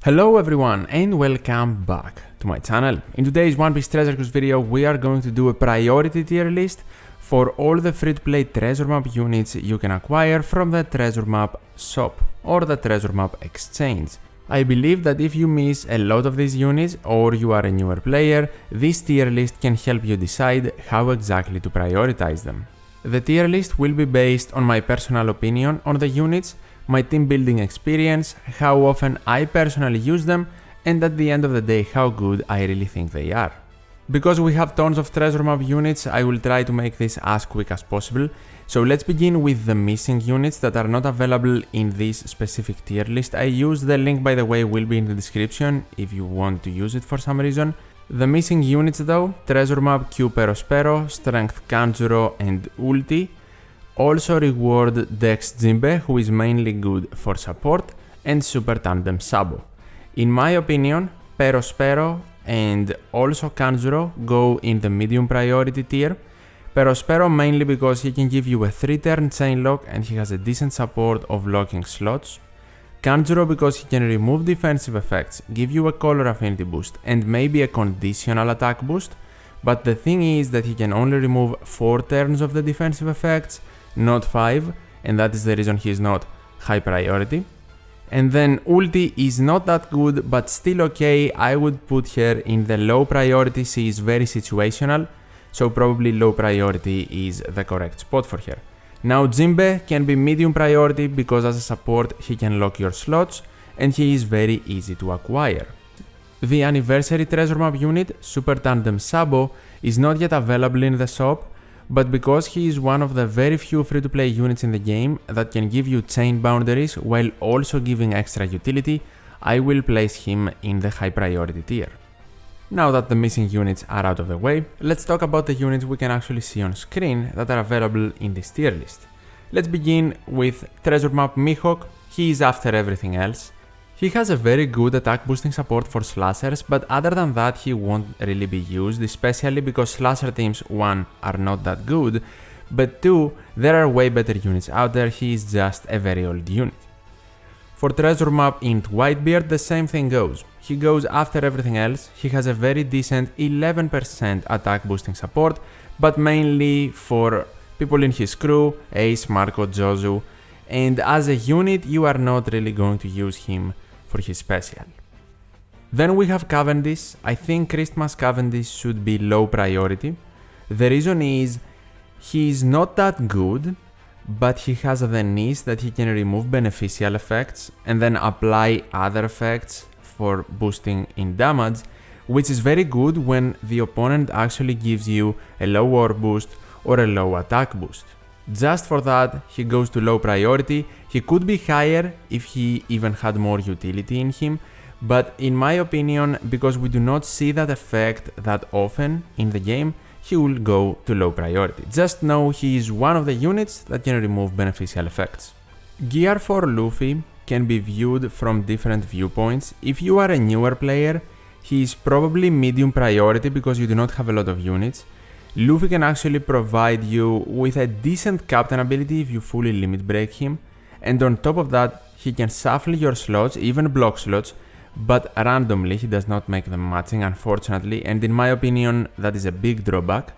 Hello everyone and welcome back to my channel. In today's One Piece Treasure Cruise video we are going to do a priority tier list for all the free-to-play treasure map units you can acquire from the treasure map shop or the treasure map exchange. I believe that if you miss a lot of these units or you are a newer player, this tier list can help you decide how exactly to prioritize them. The tier list will be based on my personal opinion on the units, my team building experience, how often I personally use them, and at the end of the day how good I really think they are. Because we have tons of treasure map units, I will try to make this as quick as possible. So let's begin with the missing units that are not available in this specific tier list I use. The link, by the way, will be in the description if you want to use it for some reason. The missing units though: treasure map Q Perospero, Strength Kanjuro and Ulti. Also reward Dex Jinbe, who is mainly good for support, and Super Tandem Sabo. In my opinion, Perospero and also Kanjuro go in the medium priority tier. Perospero mainly because he can give you a 3-turn chain lock and he has a decent support of locking slots. Kanjuro because he can remove defensive effects, give you a color affinity boost and maybe a conditional attack boost, but the thing is that he can only remove 4 turns of the defensive effects, not 5, and that is the reason he is not high priority. And then Ulti is not that good, but still okay. I would put her in the low priority. She is very situational, so probably low priority is the correct spot for her. Now Jinbe can be medium priority because as a support he can lock your slots and he is very easy to acquire. The anniversary treasure map unit, Super Tandem Sabo, is not yet available in the shop, but because he is one of the very few free-to-play units in the game that can give you chain boundaries while also giving extra utility, I will place him in the high priority tier. Now that the missing units are out of the way, let's talk about the units we can actually see on screen that are available in this tier list. Let's begin with treasure map Mihawk. He is after everything else. He has a very good attack boosting support for slashers, but other than that he won't really be used, especially because slasher teams 1 are not that good, but 2 there are way better units out there. He is just a very old unit. For treasure map Int Whitebeard the same thing goes. He goes after everything else. He has a very decent 11% attack boosting support, but mainly for people in his crew, Ace, Marco, Jozu, and as a unit you are not really going to use him for his special. Then we have Cavendish. I think Christmas Cavendish should be low priority. The reason is he is not that good, but he has the niche that he can remove beneficial effects and then apply other effects for boosting in damage, which is very good when the opponent actually gives you a low war boost or a low attack boost. Just for that, he goes to low priority. He could be higher if he even had more utility in him, but in my opinion, because we do not see that effect that often in the game, he will go to low priority. Just know he is one of the units that can remove beneficial effects. Gear for Luffy can be viewed from different viewpoints. If you are a newer player, he is probably medium priority because you do not have a lot of units. Luffy can actually provide you with a decent captain ability if you fully limit break him, and on top of that he can shuffle your slots, even block slots, but randomly. He does not make them matching, unfortunately, and in my opinion that is a big drawback,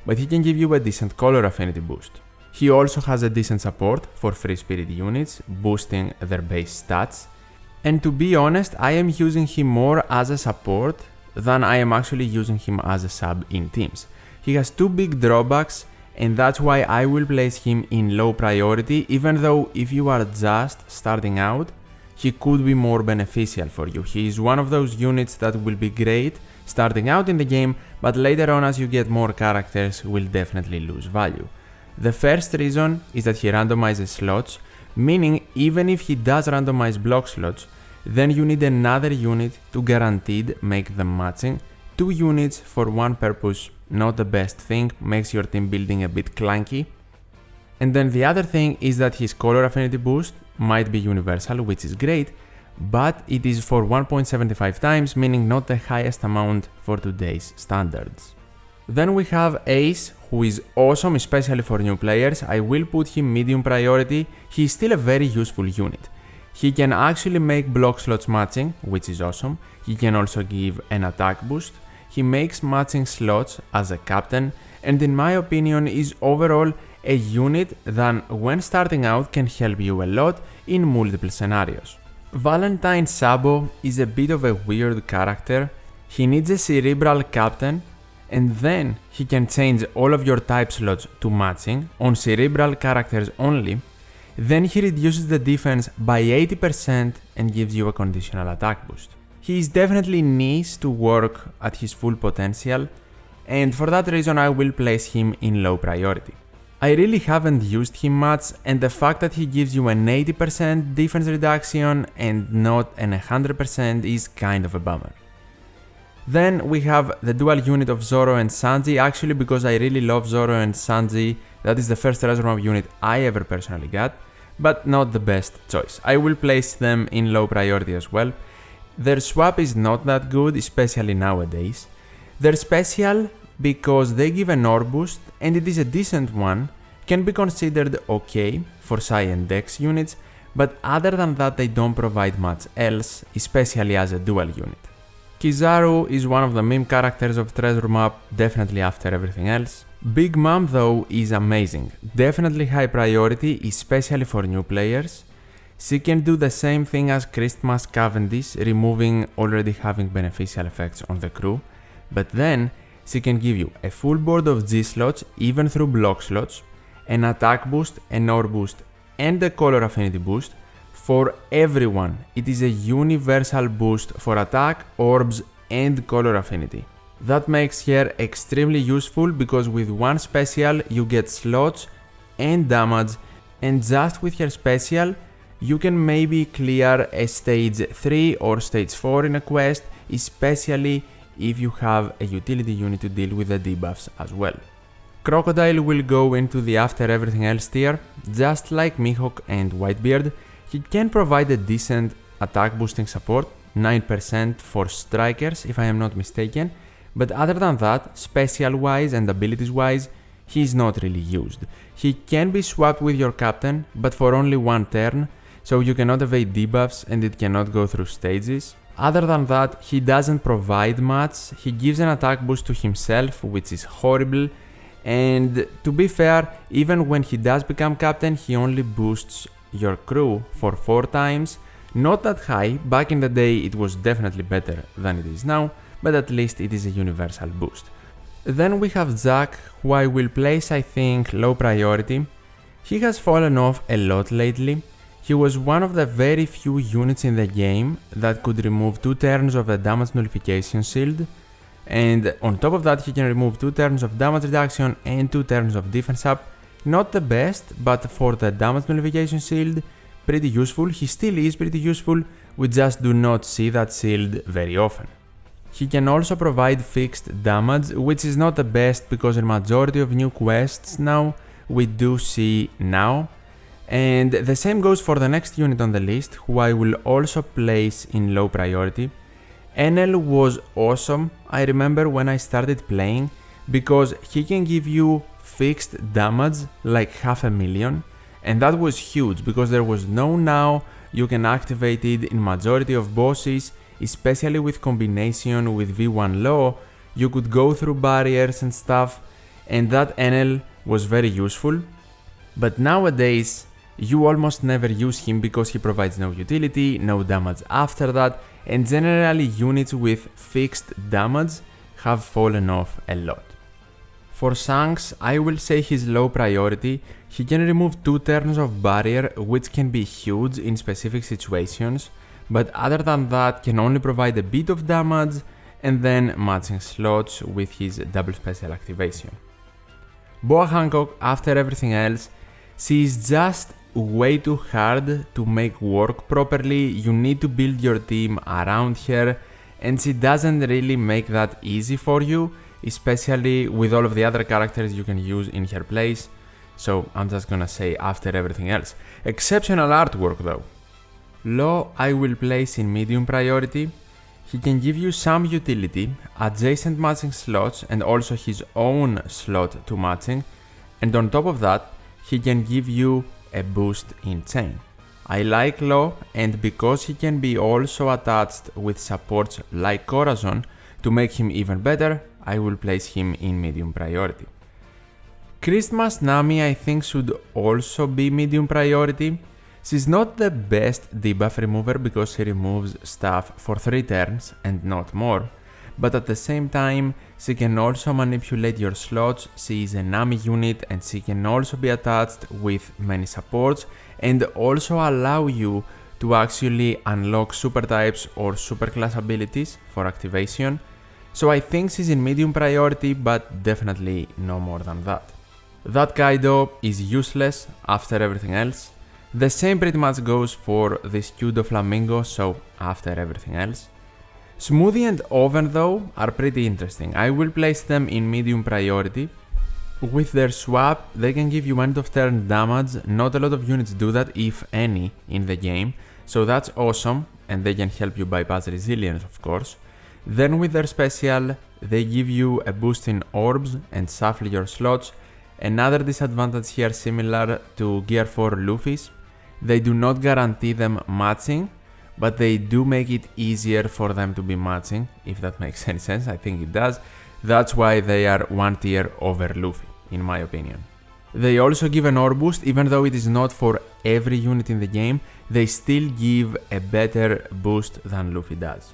but he can give you a decent color affinity boost. He also has a decent support for free spirit units, boosting their base stats, and to be honest I am using him more as a support than I am actually using him as a sub in teams. He has 2 big drawbacks and that's why I will place him in low priority, even though if you are just starting out, he could be more beneficial for you. He is one of those units that will be great starting out in the game, but later on as you get more characters will definitely lose value. The first reason is that he randomizes slots, meaning even if he does randomize block slots, then you need another unit to guaranteed make them matching. 2 units for one purpose, not the best thing, makes your team building a bit clunky. And then the other thing is that his color affinity boost might be universal, which is great, but it is for 1.75 times, meaning not the highest amount for today's standards. Then we have Ace, who is awesome, especially for new players. I will put him medium priority. He is still a very useful unit. He can actually make block slots matching, which is awesome. He can also give an attack boost. He makes matching slots as a captain, and in my opinion is overall a unit that when starting out can help you a lot in multiple scenarios. Valentine Sabo is a bit of a weird character. He needs a cerebral captain, and then he can change all of your type slots to matching on cerebral characters only. Then he reduces the defense by 80% and gives you a conditional attack boost. He is definitely nice to work at his full potential, and for that reason I will place him in low priority. I really haven't used him much, and the fact that he gives you an 80% defense reduction and not an 100% is kind of a bummer. Then we have the dual unit of Zoro and Sanji, actually because I really love Zoro and Sanji. That is the first treasure map unit I ever personally got, but not the best choice. I will place them in low priority as well. Their swap is not that good, especially nowadays. They're special because they give an orb boost, and it is a decent one, can be considered okay for Sai and Dex units, but other than that they don't provide much else, especially as a dual unit. Kizaru is one of the meme characters of Treasure Map, definitely after everything else. Big Mom though is amazing, definitely high priority, especially for new players. She can do the same thing as Christmas Cavendish, removing already having beneficial effects on the crew, but then she can give you a full board of G slots even through block slots, an attack boost, an orb boost, and a color affinity boost. For everyone, it is a universal boost for attack, orbs, and color affinity. That makes her extremely useful because with one special you get slots and damage, and just with her special you can maybe clear a stage 3 or stage 4 in a quest, especially if you have a utility unit to deal with the debuffs as well. Crocodile will go into the after everything else tier, just like Mihawk and Whitebeard. He can provide a decent attack boosting support, 9% for strikers if I am not mistaken, but other than that, special wise and abilities wise, he is not really used. He can be swapped with your captain, but for only one turn, so you cannot evade debuffs and it cannot go through stages. Other than that, he doesn't provide much. He gives an attack boost to himself, which is horrible, and to be fair, even when he does become captain, he only boosts your crew for 4 times. Not that high, back in the day it was definitely better than it is now, but at least it is a universal boost. Then we have Zack, who I will place I think low priority. He has fallen off a lot lately. He was one of the very few units in the game that could remove 2 turns of the damage nullification shield, and on top of that he can remove 2 turns of damage reduction and 2 turns of defense up. Not the best, but for the damage nullification shield, pretty useful. He still is pretty useful, we just do not see that shield very often. He can also provide fixed damage, which is not the best because a majority of new quests now we do see now. And the same goes for the next unit on the list, who I will also place in low priority. Enel was awesome, I remember when I started playing, because he can give you fixed damage like 500,000, and that was huge because there was no now, you can activate it in majority of bosses, especially with combination with V1 Law, you could go through barriers and stuff, and that Enel was very useful. But nowadays, you almost never use him because he provides no utility, no damage after that, and generally units with fixed damage have fallen off a lot. For Shanks, I will say he's low priority. He can remove 2 turns of barrier, which can be huge in specific situations, but other than that can only provide a bit of damage and then matching slots with his double special activation. Boa Hancock, after everything else, she is just way too hard to make work properly. You need to build your team around her, and she doesn't really make that easy for you, especially with all of the other characters you can use in her place. So I'm just gonna say after everything else. Exceptional artwork though. Law I will place in medium priority. He can give you some utility, adjacent matching slots and also his own slot to matching, and on top of that he can give you a boost in chain. I like Law, and because he can be also attached with supports like Corazon to make him even better, I will place him in medium priority. Christmas Nami I think should also be medium priority. She's not the best debuff remover because she removes stuff for 3 turns and not more, but at the same time she can also manipulate your slots. She is a Nami unit and she can also be attached with many supports and also allow you to actually unlock super types or super class abilities for activation. So I think she's in medium priority, but definitely no more than that. That Kaido is useless after everything else. The same pretty much goes for this Doflamingo, so after everything else. Smoothie and Oven though are pretty interesting. I will place them in medium priority. With their swap, they can give you end of turn damage. Not a lot of units do that, if any, in the game, so that's awesome, and they can help you bypass resilience, of course. Then with their special, they give you a boost in orbs and shuffle your slots. Another disadvantage here similar to Gear 4 Luffy's, they do not guarantee them matching, but they do make it easier for them to be matching, if that makes any sense. I think it does. That's why they are one tier over Luffy, in my opinion. They also give an orb boost, even though it is not for every unit in the game, they still give a better boost than Luffy does.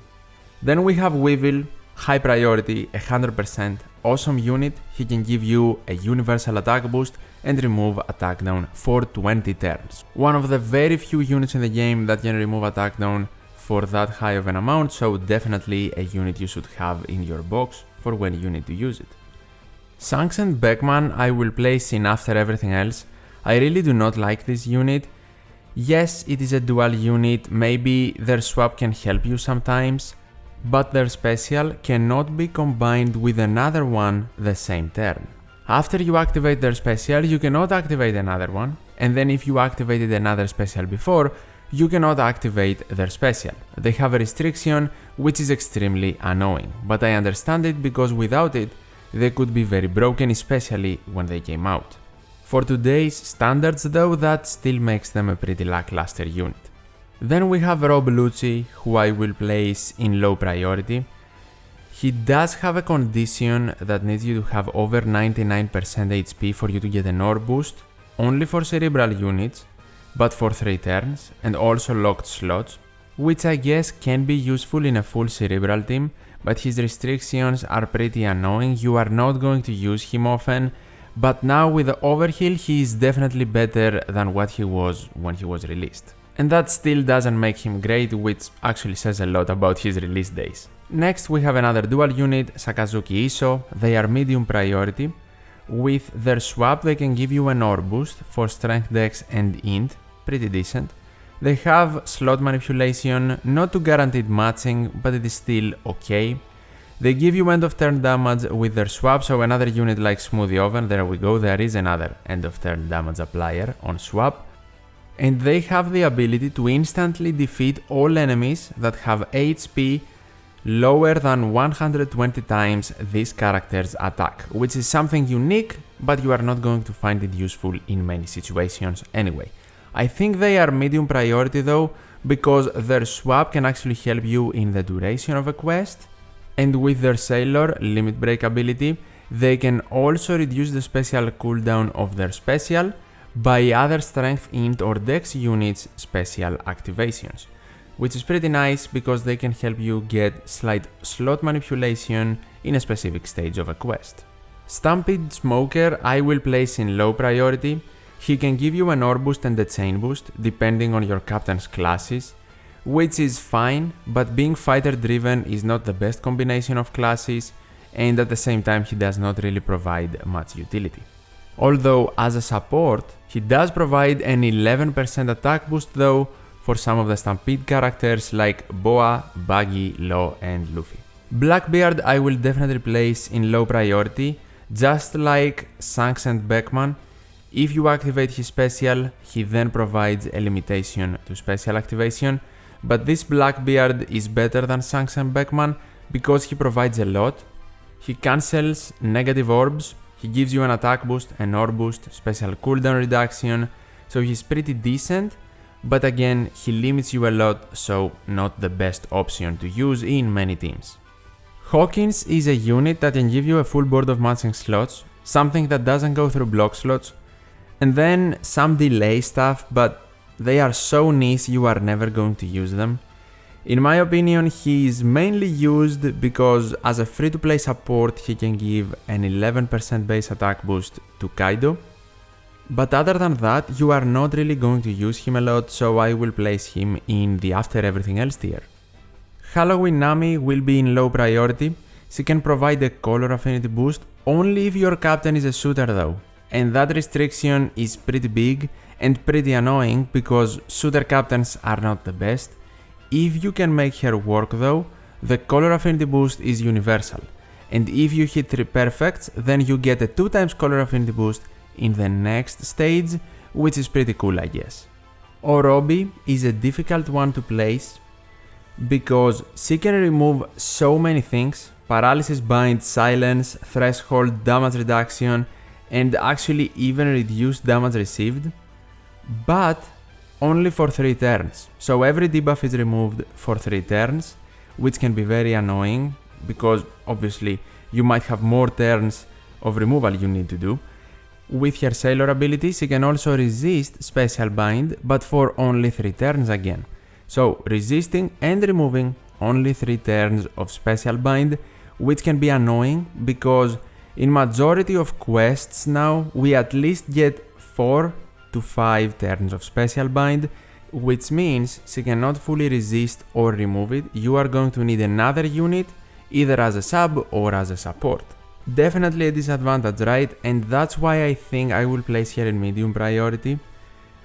Then we have Weevil, high priority, 100%, awesome unit. He can give you a universal attack boost and remove attack down for 20 turns. One of the very few units in the game that can remove attack down for that high of an amount, so definitely a unit you should have in your box for when you need to use it. Shanks and Beckman I will place in after everything else. I really do not like this unit. Yes, it is a dual unit, maybe their swap can help you sometimes, but their special cannot be combined with another one the same turn. After you activate their special, you cannot activate another one, and then if you activated another special before, you cannot activate their special. They have a restriction, which is extremely annoying, but I understand it because without it, they could be very broken, especially when they came out. For today's standards though, that still makes them a pretty lackluster unit. Then we have Rob Lucci, who I will place in low priority. He does have a condition that needs you to have over 99% HP for you to get an orb boost, only for cerebral units, but for 3 turns, and also locked slots, which I guess can be useful in a full cerebral team, but his restrictions are pretty annoying. You are not going to use him often, but now with the overheal he is definitely better than what he was when he was released. And that still doesn't make him great, which actually says a lot about his release days. Next we have another dual unit, Sakazuki Iso. They are medium priority. With their swap they can give you an orb boost for strength, dex and int, pretty decent. They have slot manipulation, not to guaranteed matching, but it is still okay. They give you end of turn damage with their swap, so another unit like Smoothie Oven, there we go, there is another end of turn damage applier on swap. And they have the ability to instantly defeat all enemies that have HP lower than 120 times this character's attack, which is something unique, but you are not going to find it useful in many situations anyway. I think they are medium priority though, because their swap can actually help you in the duration of a quest, and with their Sailor limit break ability, they can also reduce the special cooldown of their special by other strength, int or dex units special activations, which is pretty nice because they can help you get slight slot manipulation in a specific stage of a quest. Stampede Smoker I will place in low priority. He can give you an orb boost and a chain boost depending on your captain's classes, which is fine, but being fighter driven is not the best combination of classes, and at the same time he does not really provide much utility. Although as a support, he does provide an 11% attack boost though for some of the Stampede characters like Boa, Buggy, Law and Luffy. Blackbeard I will definitely place in low priority, just like Shanks and Beckman. If you activate his special, he then provides a limitation to special activation, but this Blackbeard is better than Shanks and Beckman because he provides a lot. He cancels negative orbs, he gives you an attack boost, an orb boost, special cooldown reduction, so he's pretty decent, but again, he limits you a lot, so not the best option to use in many teams. Hawkins is a unit that can give you a full board of matching slots, something that doesn't go through block slots, and then some delay stuff, but they are so niche you are never going to use them. In my opinion, he is mainly used because as a free-to-play support he can give an 11% base attack boost to Kaido. But other than that, you are not really going to use him a lot, so I will place him in the after everything else tier. Halloween Nami will be in low priority. She can provide a color affinity boost only if your captain is a shooter though, and that restriction is pretty big and pretty annoying because shooter captains are not the best. If you can make her work though, the color affinity boost is universal, and if you hit 3 perfects, then you get a 2x color affinity boost in the next stage, which is pretty cool I guess. Orobi is a difficult one to place because she can remove so many things: paralysis bind, silence, threshold, damage reduction, and actually even reduce damage received, but only for 3 turns. So every debuff is removed for 3 turns, which can be very annoying because obviously you might have more turns of removal you need to do. With her Sailor ability, she can also resist Special Bind, but for only 3 turns again. So resisting and removing only 3 turns of Special Bind, which can be annoying because in majority of quests now we at least get 4 to 5 turns of Special Bind, which means she cannot fully resist or remove it. You are going to need another unit either as a sub or as a support. Definitely a disadvantage, right? And that's why I think I will place her in medium priority.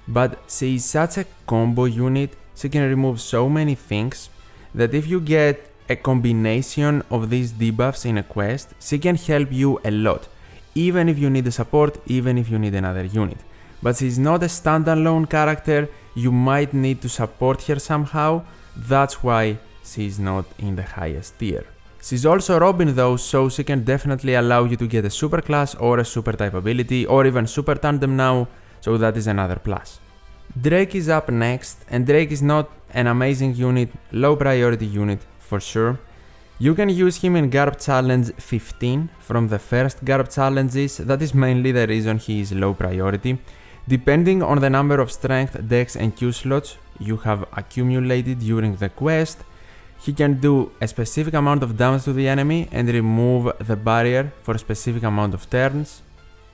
But she is such a combo unit, she can remove so many things that if you get a combination of these debuffs in a quest, she can help you a lot, even if you need a support, even if you need another unit. But she's not a standalone character, you might need to support her somehow, that's why she's not in the highest tier. She's also Robin though, so she can definitely allow you to get a super class or a super type ability or even super tandem now, so that is another plus. Drake is up next, and Drake is not an amazing unit, low priority unit for sure. You can use him in Garb Challenge 15 from the first Garb challenges, that is mainly the reason he is low priority. Depending on the number of strength, dex and Q slots you have accumulated during the quest, he can do a specific amount of damage to the enemy and remove the barrier for a specific amount of turns.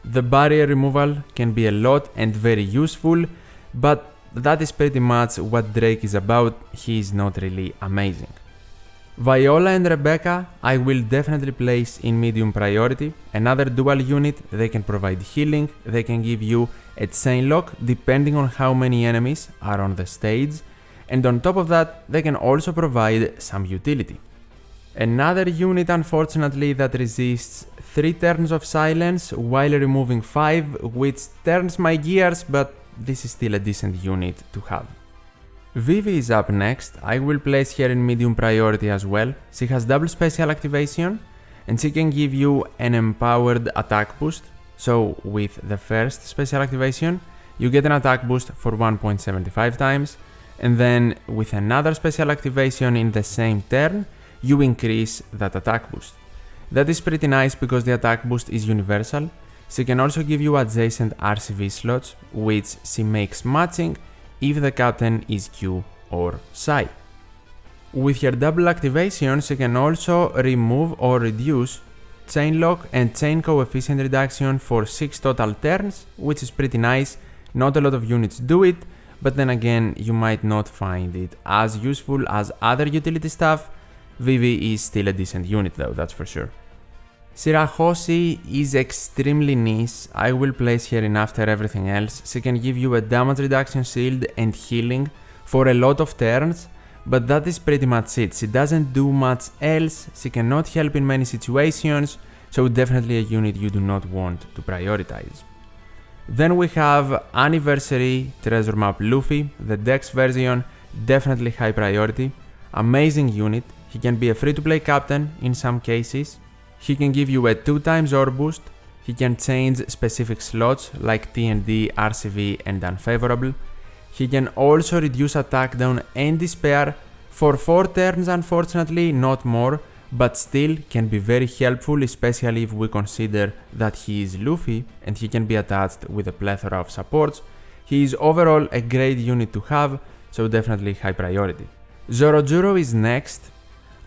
The barrier removal can be a lot and very useful, but that is pretty much what Drake is about, he is not really amazing. Viola and Rebecca I will definitely place in medium priority. Another dual unit, they can provide healing, they can give you a chain lock depending on how many enemies are on the stage, and on top of that they can also provide some utility. Another unit unfortunately that resists 3 turns of silence while removing 5, which turns my gears, but this is still a decent unit to have. Vivi is up next. I will place her in medium priority as well. She has double special activation and she can give you an empowered attack boost. So with the first special activation you get an attack boost for 1.75 times, and then with another special activation in the same turn you increase that attack boost. That is pretty nice because the attack boost is universal. She can also give you adjacent RCV slots, which she makes matching if the captain is Q or Psi. With her double activation she can also remove or reduce chain lock and chain coefficient reduction for 6 total turns, which is pretty nice. Not a lot of units do it, but then again you might not find it as useful as other utility stuff. Vivi is still a decent unit though, that's for sure. Shirahoshi is extremely niche. I will place her in after everything else. She can give you a damage reduction shield and healing for a lot of turns, but that is pretty much it. She doesn't do much else, she cannot help in many situations, so definitely a unit you do not want to prioritize. Then we have Anniversary Treasure Map Luffy, the Dex version, definitely high priority. Amazing unit, he can be a free-to-play captain in some cases. He can give you a 2x ore boost, he can change specific slots like TND, RCV and unfavorable. He can also reduce attack down and despair for 4 turns, unfortunately, not more, but still can be very helpful, especially if we consider that he is Luffy and he can be attached with a plethora of supports. He is overall a great unit to have, so definitely high priority. Zorojuro is next.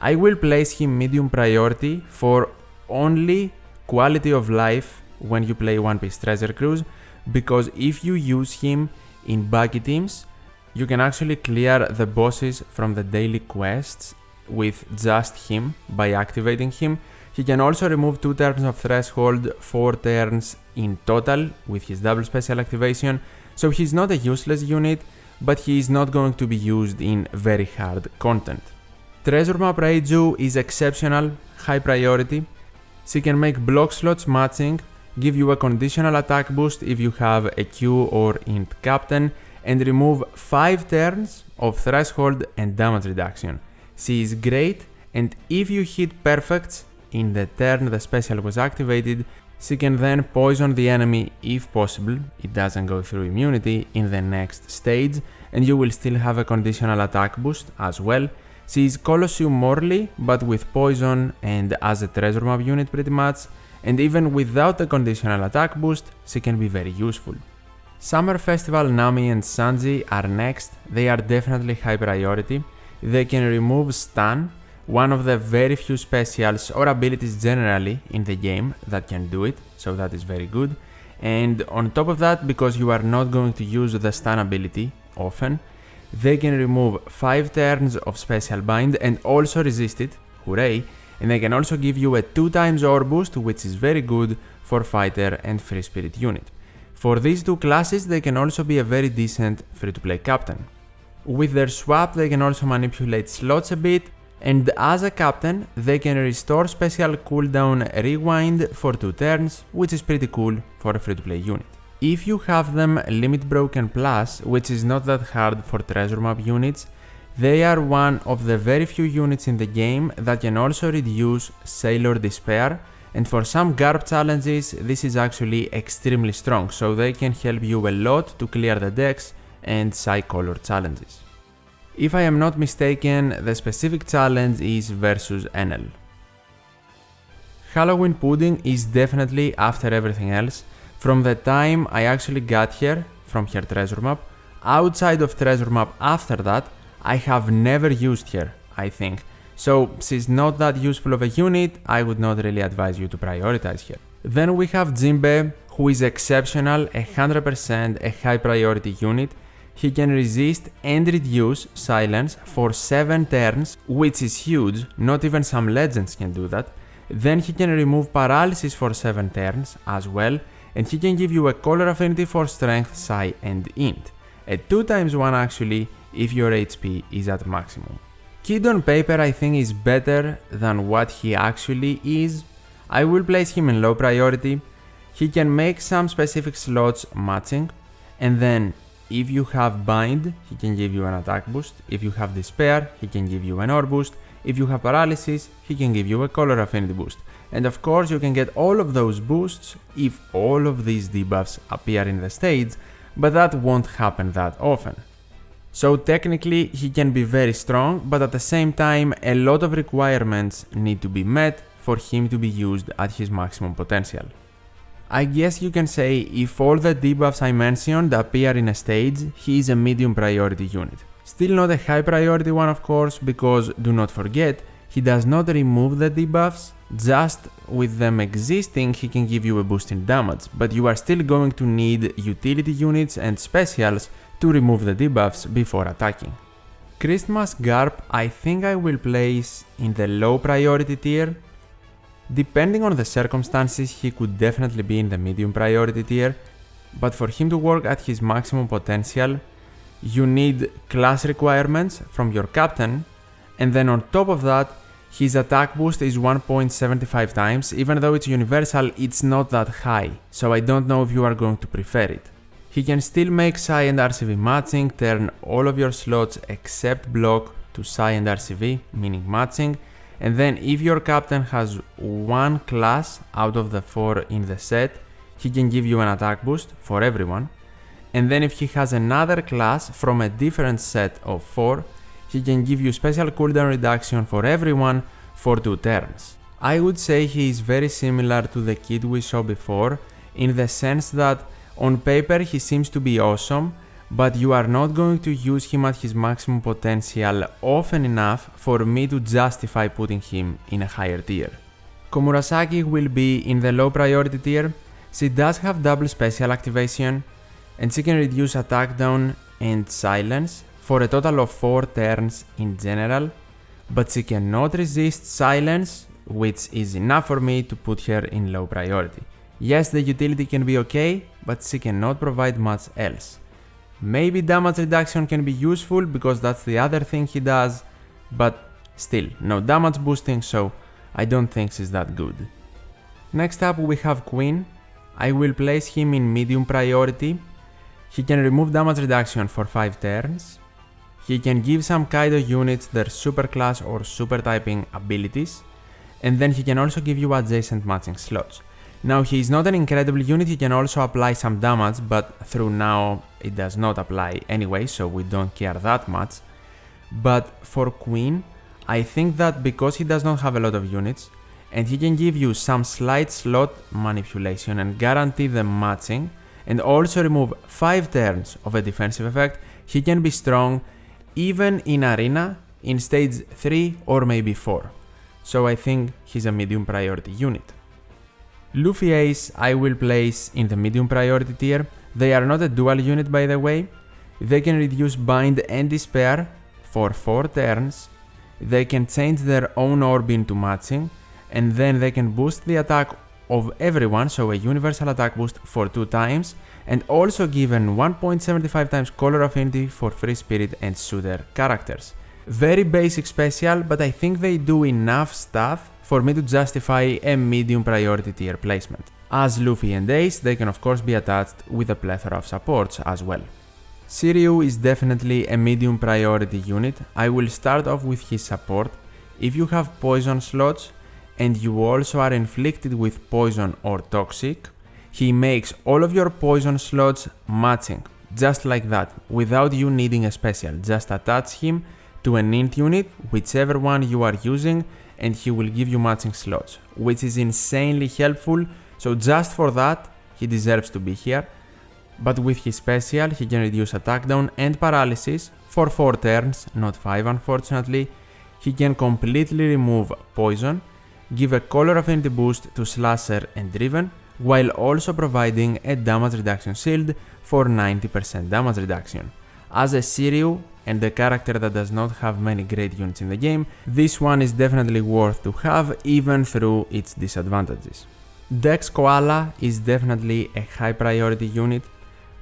I will place him medium priority for only quality of life when you play One Piece Treasure Cruise, because if you use him in buggy teams, you can actually clear the bosses from the daily quests with just him by activating him. He can also remove 2 turns of threshold, 4 turns in total with his double special activation, so he's not a useless unit, but he is not going to be used in very hard content. Treasure Map Reiju is exceptional, high priority. She can make block slots matching, give you a conditional attack boost if you have a Q or Int Captain, and remove 5 turns of threshold and damage reduction. She is great, and if you hit perfects in the turn the special was activated, she can then poison the enemy if possible, it doesn't go through immunity in the next stage, and you will still have a conditional attack boost as well. She is Colosseum Morley, but with poison and as a treasure map unit pretty much, and even without the conditional attack boost, she can be very useful. Summer Festival Nami and Sanji are next. They are definitely high priority. They can remove stun, one of the very few specials or abilities generally in the game that can do it, so that is very good. And on top of that, because you are not going to use the stun ability often, they can remove 5 turns of special bind and also resist it, hooray, and they can also give you a 2 times ore boost, which is very good for fighter and free spirit unit. For these 2 classes, they can also be a very decent free-to-play captain. With their swap, they can also manipulate slots a bit, and as a captain, they can restore special cooldown rewind for 2 turns, which is pretty cool for a free-to-play unit. If you have them limit broken plus, which is not that hard for treasure map units, they are one of the very few units in the game that can also reduce Sailor Despair, and for some Garp challenges this is actually extremely strong, so they can help you a lot to clear the decks and Psycolor challenges. If I am not mistaken, the specific challenge is versus Enel. Halloween Pudding is definitely after everything else. From the time I actually got here, from her treasure map, outside of treasure map after that, I have never used her, I think. So, she's not that useful of a unit, I would not really advise you to prioritize her. Then we have Jinbe, who is exceptional, 100% a high priority unit. He can resist and reduce silence for 7 turns, which is huge, not even some legends can do that. Then he can remove paralysis for 7 turns as well, and he can give you a color affinity for strength, psi and int. A 2 times 1 actually, if your HP is at maximum. Kid on paper I think is better than what he actually is. I will place him in low priority. He can make some specific slots matching, and then if you have bind, he can give you an attack boost. If you have despair, he can give you an ore boost. If you have paralysis, he can give you a color affinity boost. And of course you can get all of those boosts if all of these debuffs appear in the stage, but that won't happen that often. So technically he can be very strong, but at the same time a lot of requirements need to be met for him to be used at his maximum potential. I guess you can say if all the debuffs I mentioned appear in a stage, he is a medium priority unit. Still not a high priority one of course, because do not forget, he does not remove the debuffs, just with them existing he can give you a boost in damage, but you are still going to need utility units and specials to remove the debuffs before attacking. Christmas Garp I think I will place in the low priority tier. Depending on the circumstances he could definitely be in the medium priority tier, but for him to work at his maximum potential you need class requirements from your captain, and then on top of that his attack boost is 1.75 times, even though it's universal it's not that high, so I don't know if you are going to prefer it. He can still make Psi and RCV matching, turn all of your slots except block to Psi and RCV, meaning matching, and then if your captain has one class out of the 4 in the set, he can give you an attack boost for everyone. and then if he has another class from a different set of 4, he can give you special cooldown reduction for everyone for 2 turns. I would say he is very similar to the kid we saw before, in the sense that on paper he seems to be awesome, but you are not going to use him at his maximum potential often enough for me to justify putting him in a higher tier. Komurasaki will be in the low priority tier. She does have double special activation, and she can reduce attack down and silence for a total of 4 turns in general, but she cannot resist silence, which is enough for me to put her in low priority. Yes, the utility can be okay, but she cannot provide much else. Maybe damage reduction can be useful because that's the other thing he does, but still, no damage boosting, so I don't think she's that good. Next up we have Queen. I will place him in medium priority. He can remove damage reduction for 5 turns. He can give some Kaido units their super class or super typing abilities, and then he can also give you adjacent matching slots. Now he is not an incredible unit, he can also apply some damage, but through now it does not apply anyway, so we don't care that much. But for Queen, I think that because he does not have a lot of units, and he can give you some slight slot manipulation and guarantee the matching, and also remove 5 turns of a defensive effect, he can be strong even in Arena, in stage 3 or maybe 4. So I think he's a medium priority unit. Luffy Ace I will place in the medium priority tier. They are not a dual unit by the way. They can reduce Bind and Despair for 4 turns. They can change their own orb into matching, and then they can boost the attack of everyone, so a universal attack boost for 2 times, and also given 1.75 times color affinity for Free Spirit and Shooter characters. Very basic special, but I think they do enough stuff for me to justify a medium priority tier placement. As Luffy and Ace, they can of course be attached with a plethora of supports as well. Shiryu is definitely a medium priority unit. I will start off with his support. If you have poison slots and you also are inflicted with poison or toxic, he makes all of your poison slots matching, just like that, without you needing a special. Just attach him to an int unit, whichever one you are using, and he will give you matching slots, which is insanely helpful, so just for that, he deserves to be here. But with his special, he can reduce attack down and paralysis for 4 turns, not 5 unfortunately. He can completely remove poison, give a color affinity boost to Slasher and Driven, while also providing a damage reduction shield for 90% damage reduction. As a Shiryu and a character that does not have many great units in the game, this one is definitely worth to have even through its disadvantages. Dex Koala is definitely a high priority unit.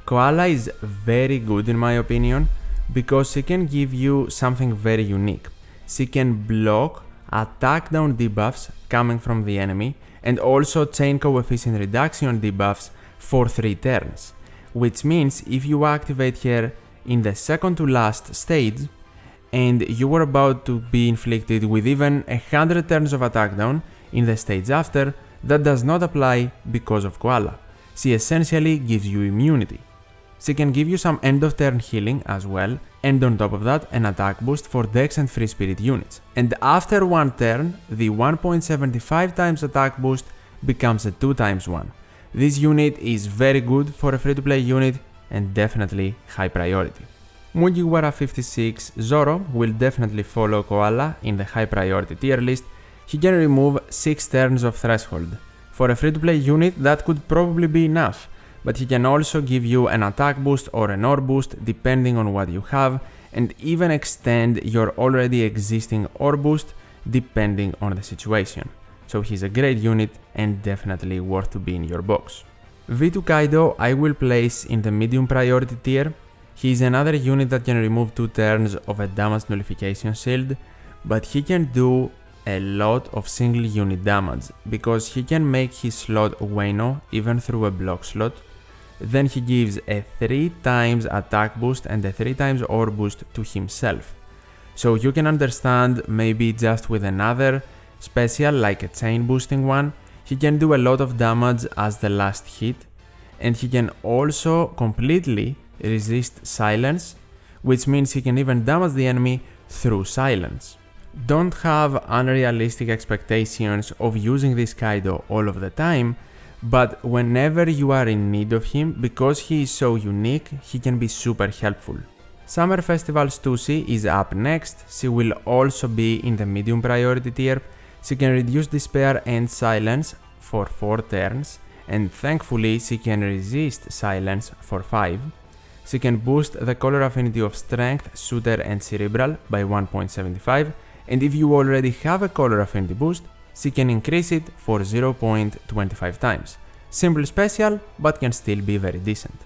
Koala is very good in my opinion because she can give you something very unique. She can block attack down debuffs coming from the enemy and also chain coefficient reduction debuffs for 3 turns, which means if you activate her in the second to last stage and you were about to be inflicted with even 100 turns of attack down in the stage after, that does not apply because of Koala. She essentially gives you immunity. She can give you some end of turn healing as well, and on top of that an attack boost for Dex and Free Spirit units. And after 1 turn, the 1.75 times attack boost becomes a 2 times 1. This unit is very good for a free to play unit and definitely high priority. Mugiwara 56 Zoro will definitely follow Koala in the high priority tier list. He can remove 6 turns of threshold. For a free to play unit that could probably be enough, but he can also give you an attack boost or an orb boost depending on what you have, and even extend your already existing orb boost depending on the situation. So he's a great unit and definitely worth to be in your box. V2 Kaido I will place in the medium priority tier. He is another unit that can remove 2 turns of a damage nullification shield, but he can do a lot of single unit damage because he can make his slot Wano even through a block slot. Then he gives a 3 times attack boost and a 3 times orb boost to himself. So you can understand maybe just with another special like a chain boosting one, he can do a lot of damage as the last hit, and he can also completely resist silence, which means he can even damage the enemy through silence. Don't have unrealistic expectations of using this Kaido all of the time, but whenever you are in need of him, because he is so unique, he can be super helpful. Summer Festival Stussy is up next. She will also be in the medium priority tier. She can reduce despair and silence for 4 turns, and thankfully she can resist silence for 5. She can boost the color affinity of Strength, Shooter and Cerebral by 1.75, and if you already have a color affinity boost, she can increase it for 0.25 times. Simple special, but can still be very decent.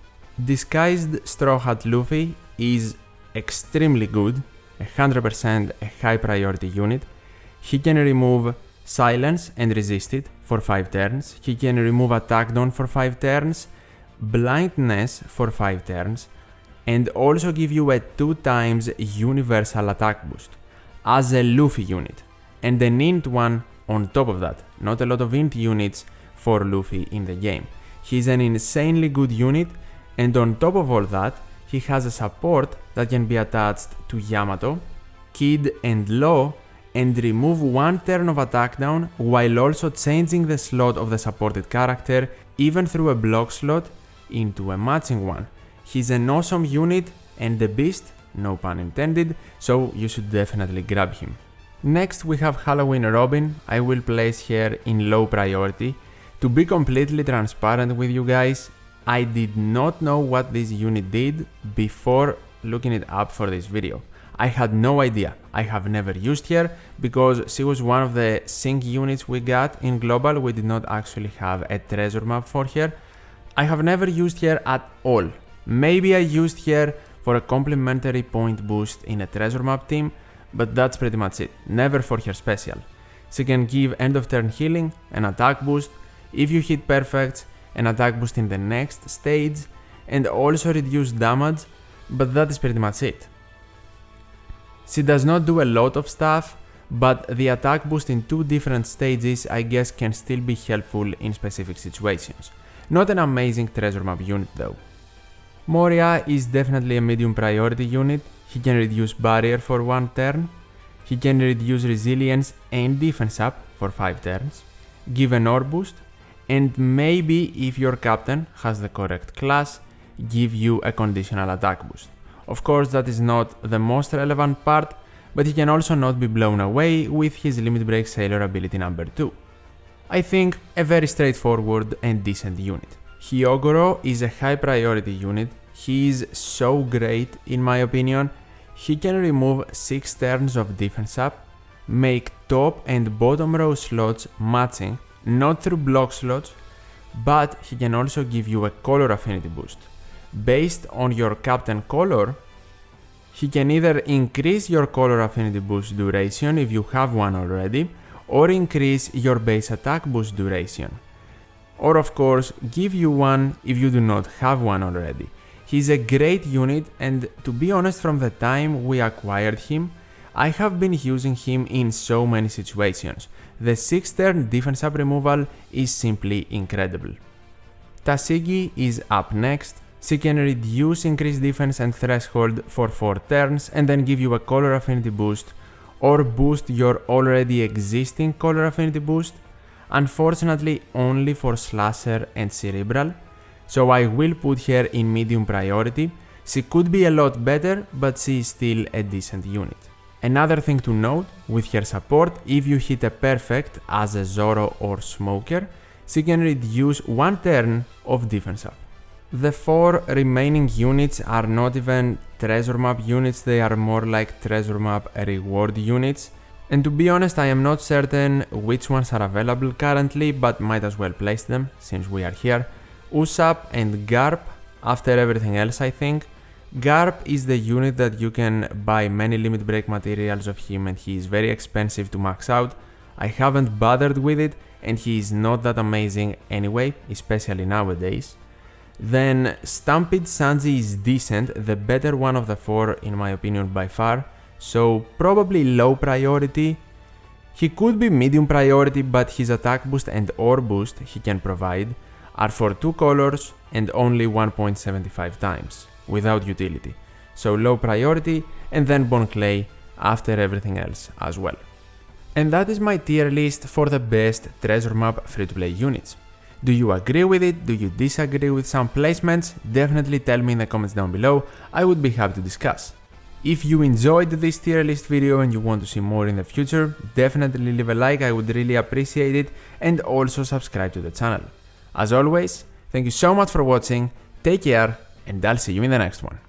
Disguised Straw Hat Luffy is extremely good, 100% a high priority unit. He can remove silence and resist it for 5 turns. He can remove attack down for 5 turns, blindness for 5 turns, and also give you a 2 times universal attack boost as a Luffy unit, and an int one on top of that. Not a lot of int units for Luffy in the game. He's an insanely good unit, and on top of all that, he has a support that can be attached to Yamato, Kid and Law, and remove 1 turn of attack down while also changing the slot of the supported character, even through a block slot, into a matching one. He's an awesome unit and a beast, no pun intended, so you should definitely grab him. Next we have Halloween Robin. I will place her in low priority. To be completely transparent with you guys, I did not know what this unit did before looking it up for this video. I had no idea. I have never used her because she was one of the sync units we got in Global. We did not actually have a treasure map for her. I have never used her at all. Maybe I used her for a complimentary point boost in a treasure map team, but that's pretty much it. Never for her special. She can give end of turn healing, an attack boost, if you hit perfects, an attack boost in the next stage, and also reduce damage, but that is pretty much it. She does not do a lot of stuff, but the attack boost in 2 different stages I guess can still be helpful in specific situations. Not an amazing treasure map unit though. Moria is definitely a medium priority unit. He can reduce barrier for 1 turn, he can reduce resilience and defense up for 5 turns, give an ore boost, and maybe if your captain has the correct class, give you a conditional attack boost. Of course that is not the most relevant part, but he can also not be blown away with his Limit Break Sailor ability number 2. I think a very straightforward and decent unit. Hyogoro is a high priority unit. He is so great in my opinion. He can remove 6 turns of defense up, make top and bottom row slots matching, not through block slots, but he can also give you a color affinity boost. Based on your captain color, he can either increase your color affinity boost duration if you have one already, or increase your base attack boost duration. Or of course, give you one if you do not have one already. He's a great unit, and to be honest, from the time we acquired him, I have been using him in so many situations. The 6 turn defense up removal is simply incredible. Tashigi is up next. She can reduce increased defense and threshold for 4 turns and then give you a color affinity boost, or boost your already existing color affinity boost, unfortunately only for Slasher and Cerebral, so I will put her in medium priority. She could be a lot better, but she is still a decent unit. Another thing to note, with her support, if you hit a perfect as a Zoro or Smoker, she can reduce 1 turn of defense up. The 4 remaining units are not even treasure map units, they are more like treasure map reward units. And to be honest, I am not certain which ones are available currently, but might as well place them since we are here. Usopp and Garp, after everything else I think. Garp is the unit that you can buy many limit break materials of him, and he is very expensive to max out. I haven't bothered with it, and he is not that amazing anyway, especially nowadays. Then Stampede Sanji is decent, the better one of the 4 in my opinion by far, so probably low priority. He could be medium priority, but his attack boost and ore boost he can provide are for 2 colors and only 1.75 times. without utility. So low priority and then Bone Clay after everything else as well. And that is my tier list for the best treasure map free-to-play units. Do you agree with it? Do you disagree with some placements? Definitely tell me in the comments down below, I would be happy to discuss. If you enjoyed this tier list video and you want to see more in the future, definitely leave a like, I would really appreciate it, and also subscribe to the channel. As always, thank you so much for watching, take care, and I'll see you in the next one.